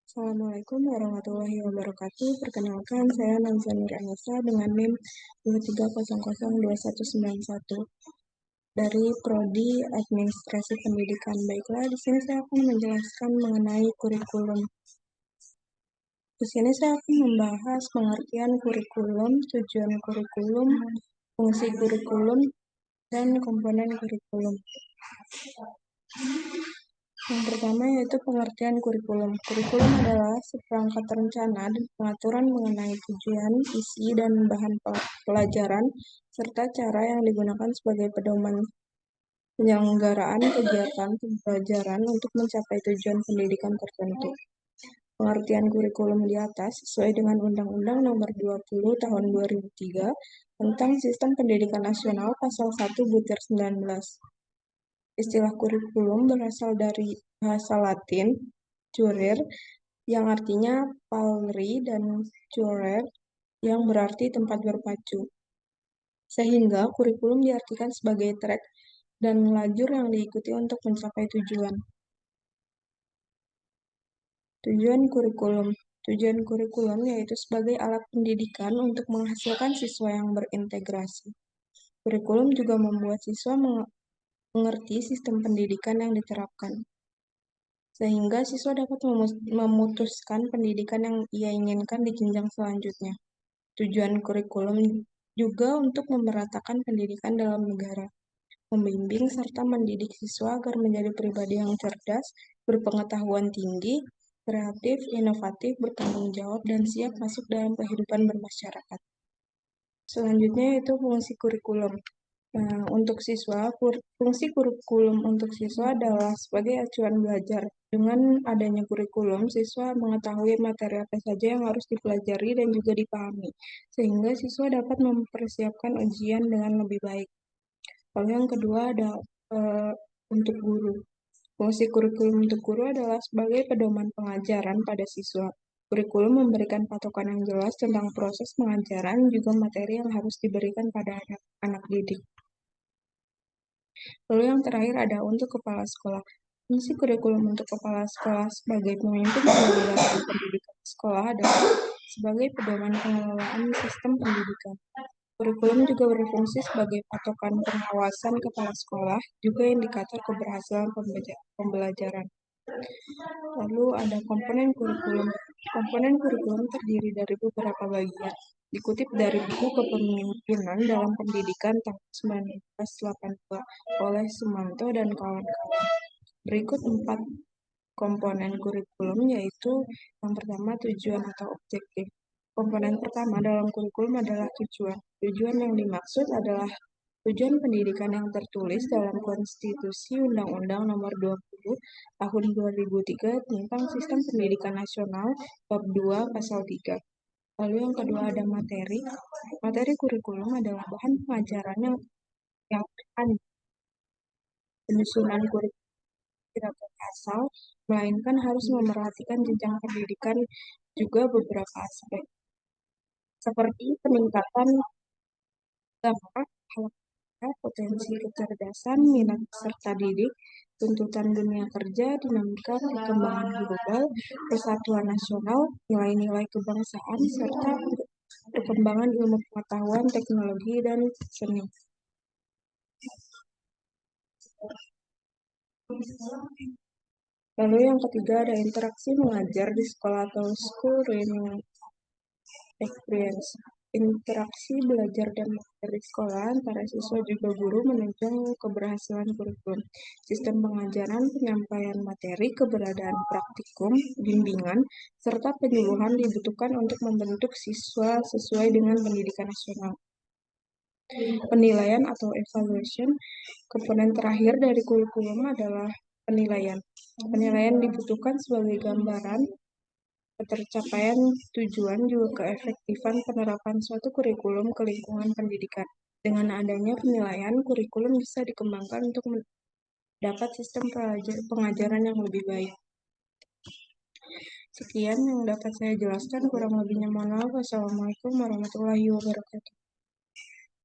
Assalamualaikum warahmatullahi wabarakatuh. Perkenalkan, saya Nazza Nur Anissa dengan NIM 23002191 dari Prodi Administrasi Pendidikan. Baiklah, di sini saya akan menjelaskan mengenai kurikulum. Di sini saya akan membahas pengertian kurikulum, tujuan kurikulum, fungsi kurikulum, dan komponen kurikulum. Yang pertama yaitu pengertian kurikulum. Kurikulum adalah seperangkat rencana dan pengaturan mengenai tujuan, isi, dan bahan pelajaran, serta cara yang digunakan sebagai pedoman penyelenggaraan kegiatan pembelajaran untuk mencapai tujuan pendidikan tertentu. Pengertian kurikulum di atas sesuai dengan Undang-Undang Nomor 20 Tahun 2003 tentang Sistem Pendidikan Nasional Pasal 1/19. Istilah kurikulum berasal dari bahasa Latin, curir, yang artinya palri, dan curere, yang berarti tempat berpacu. Sehingga kurikulum diartikan sebagai track dan lajur yang diikuti untuk mencapai tujuan. Tujuan kurikulum. Tujuan kurikulum yaitu sebagai alat pendidikan untuk menghasilkan siswa yang berintegrasi. Kurikulum juga membuat siswa mengerti sistem pendidikan yang diterapkan, sehingga siswa dapat memutuskan pendidikan yang ia inginkan di jenjang selanjutnya. Tujuan kurikulum juga untuk memeratakan pendidikan dalam negara, membimbing serta mendidik siswa agar menjadi pribadi yang cerdas, berpengetahuan tinggi, kreatif, inovatif, bertanggung jawab, dan siap masuk dalam kehidupan bermasyarakat. Selanjutnya yaitu fungsi kurikulum. Nah, untuk siswa, fungsi kurikulum untuk siswa adalah sebagai acuan belajar. Dengan adanya kurikulum, siswa mengetahui materi apa saja yang harus dipelajari dan juga dipahami, sehingga siswa dapat mempersiapkan ujian dengan lebih baik. Lalu yang kedua ada untuk guru. Fungsi kurikulum untuk guru adalah sebagai pedoman pengajaran pada siswa. Kurikulum memberikan patokan yang jelas tentang proses pengajaran, juga materi yang harus diberikan pada anak didik. Lalu yang terakhir ada untuk kepala sekolah. Fungsi kurikulum untuk kepala sekolah sebagai pemimpin penyelenggara pendidikan sekolah adalah sebagai pedoman pengelolaan sistem pendidikan. Kurikulum juga berfungsi sebagai patokan pengawasan kepala sekolah, juga indikator keberhasilan pembelajaran. Lalu ada komponen kurikulum. Komponen kurikulum terdiri dari beberapa bagian. Dikutip dari buku Kepemimpinan dalam Pendidikan tahun 1982 oleh Sumanto dan kawan-kawan. Berikut 4 komponen kurikulum, yaitu yang pertama tujuan atau objektif. Komponen pertama dalam kurikulum adalah tujuan. Tujuan yang dimaksud adalah tujuan pendidikan yang tertulis dalam Konstitusi Undang-Undang Nomor 20 Tahun 2003 tentang Sistem Pendidikan Nasional Bab 2 Pasal 3. Lalu yang kedua ada materi. Materi kurikulum adalah bahan pengajaran yang akan penyusunan kurikulum tidak berasal, melainkan harus memerhatikan jenjang pendidikan juga beberapa aspek, seperti peningkatan agama, potensi kecerdasan, minat peserta didik, tuntutan dunia kerja, dinamika perkembangan global, persatuan nasional, nilai-nilai kebangsaan, serta perkembangan ilmu pengetahuan, teknologi, dan seni. Lalu yang ketiga ada interaksi mengajar di sekolah atau school learning experience. Interaksi belajar dan mengajar di sekolah antara siswa juga guru menunjang keberhasilan kurikulum. Sistem pengajaran, penyampaian materi, keberadaan praktikum, bimbingan, serta penyuluhan dibutuhkan untuk membentuk siswa sesuai dengan pendidikan nasional. Penilaian atau evaluation, komponen terakhir dari kurikulum adalah penilaian. Penilaian dibutuhkan sebagai gambaran ketercapaian tujuan juga keefektifan penerapan suatu kurikulum ke lingkungan pendidikan. Dengan adanya penilaian, kurikulum bisa dikembangkan untuk mendapat sistem pengajaran yang lebih baik. Sekian yang dapat saya jelaskan, kurang lebihnya mohon maaf. Wassalamualaikum warahmatullahi wabarakatuh.